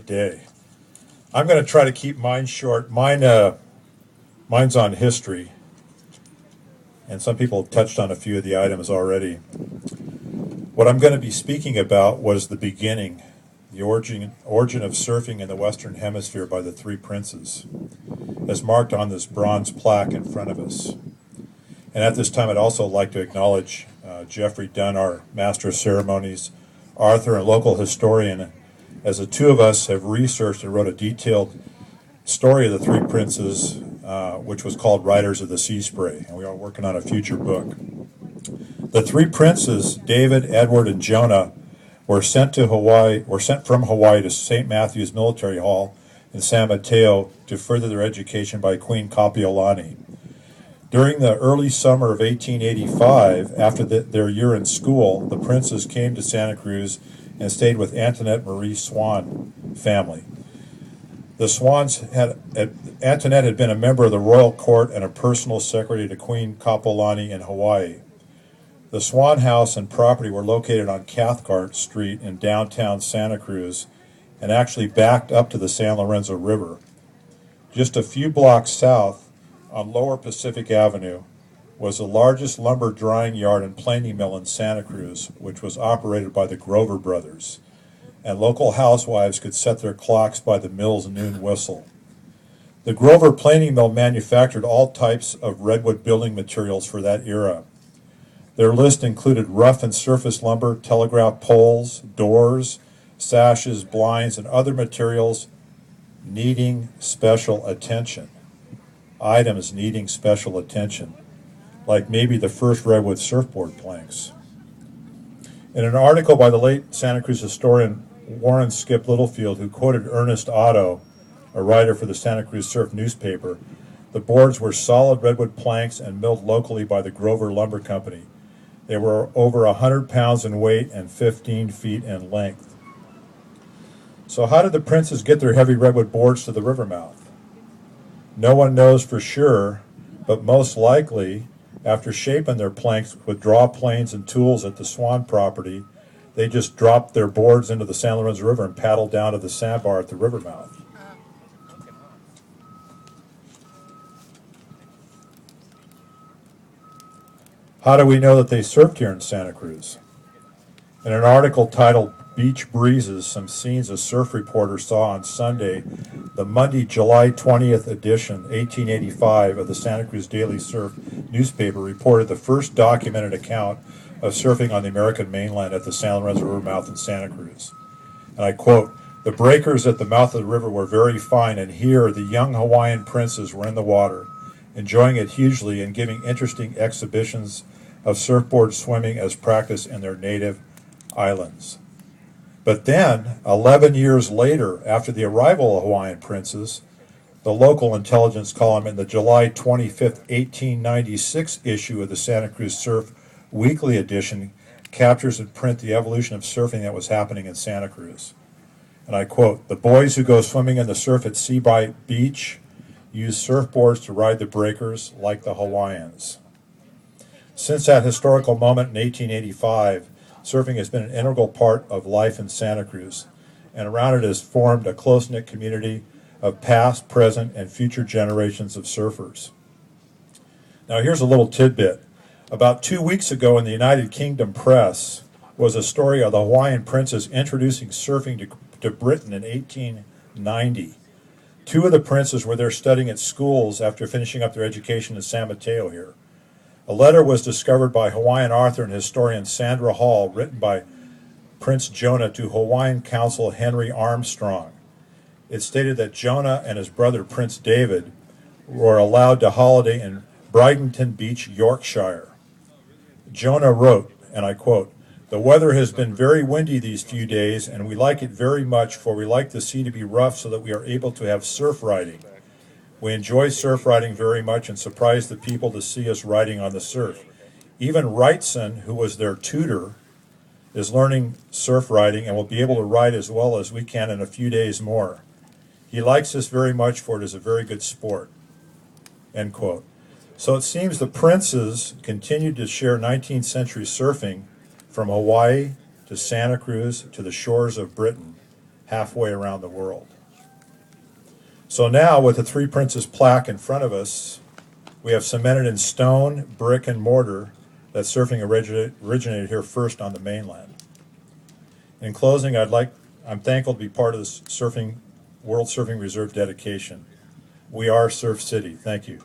day. I'm going to try to keep mine short. Mine's on history, and some people have touched on a few of the items already. What I'm going to be speaking about was the beginning, the origin of surfing in the Western Hemisphere by the three princes, as marked on this bronze plaque in front of us. And at this time, I'd also like to acknowledge Jeffrey Dunn, our Master of Ceremonies, Arthur, and local historian, as the two of us have researched and wrote a detailed story of the three princes, which was called Riders of the Sea Spray, and we are working on a future book. The three princes, David, Edward, and Jonah, were sent from Hawaii to St. Matthew's Military Hall in San Mateo to further their education by Queen Kapiolani. During the early summer of 1885, after their year in school, the princes came to Santa Cruz and stayed with Antoinette Marie Swan family. The Swans Antoinette had been a member of the royal court and a personal secretary to Queen Kapiolani in Hawaii. The Swan house and property were located on Cathcart Street in downtown Santa Cruz and actually backed up to the San Lorenzo River. Just a few blocks south, on Lower Pacific Avenue, was the largest lumber drying yard and planing mill in Santa Cruz, which was operated by the Grover brothers, and local housewives could set their clocks by the mill's noon whistle. The Grover planing mill manufactured all types of redwood building materials for that era. Their list included rough and surface lumber, telegraph poles, doors, sashes, blinds, and other materials needing special attention. Items needing special attention, like maybe the first redwood surfboard planks. In an article by the late Santa Cruz historian Warren Skip Littlefield, who quoted Ernest Otto, a writer for the Santa Cruz Surf newspaper, the boards were solid redwood planks and milled locally by the Grover Lumber Company. They were over 100 pounds in weight and 15 feet in length. So how did the princes get their heavy redwood boards to the river mouth? No one knows for sure, but most likely, after shaping their planks with draw planes and tools at the Swan property, they just dropped their boards into the San Lorenzo River and paddled down to the sandbar at the river mouth. How do we know that they surfed here in Santa Cruz? In an article titled Beach Breezes, some scenes a surf reporter saw on Sunday, the Monday, July 20th edition, 1885, of the Santa Cruz Daily Surf newspaper reported the first documented account of surfing on the American mainland at the San Lorenzo River mouth in Santa Cruz. And I quote, "The breakers at the mouth of the river were very fine, and here the young Hawaiian princes were in the water, enjoying it hugely and giving interesting exhibitions of surfboard swimming as practice in their native islands." But then, 11 years later, after the arrival of Hawaiian princes, the local intelligence column in the July 25th, 1896 issue of the Santa Cruz Surf Weekly edition captures in print the evolution of surfing that was happening in Santa Cruz. And I quote, "The boys who go swimming in the surf at Seabright Beach use surfboards to ride the breakers like the Hawaiians." Since that historical moment in 1885, surfing has been an integral part of life in Santa Cruz, and around it has formed a close-knit community of past, present, and future generations of surfers. Now here's a little tidbit. About 2 weeks ago in the United Kingdom press was a story of the Hawaiian princes introducing surfing to Britain in 1890. Two of the princes were there studying at schools after finishing up their education in San Mateo here. A letter was discovered by Hawaiian author and historian Sandra Hall, written by Prince Jonah to Hawaiian Consul Henry Armstrong. It stated that Jonah and his brother Prince David were allowed to holiday in Brighton Beach, Yorkshire. Jonah wrote, and I quote, "The weather has been very windy these few days, and we like it very much, for we like the sea to be rough so that we are able to have surf riding. We enjoy surf riding very much and surprise the people to see us riding on the surf. Even Wrightson, who was their tutor, is learning surf riding and will be able to ride as well as we can in a few days more. He likes this very much, for it is a very good sport." End quote. So it seems the princes continued to share 19th century surfing from Hawaii to Santa Cruz to the shores of Britain. halfway around the world. So now, with the Three Princes plaque in front of us, we have cemented in stone, brick, and mortar that surfing originated here first on the mainland. In closing, I'm thankful to be part of this World Surfing Reserve dedication. We are Surf City. Thank you.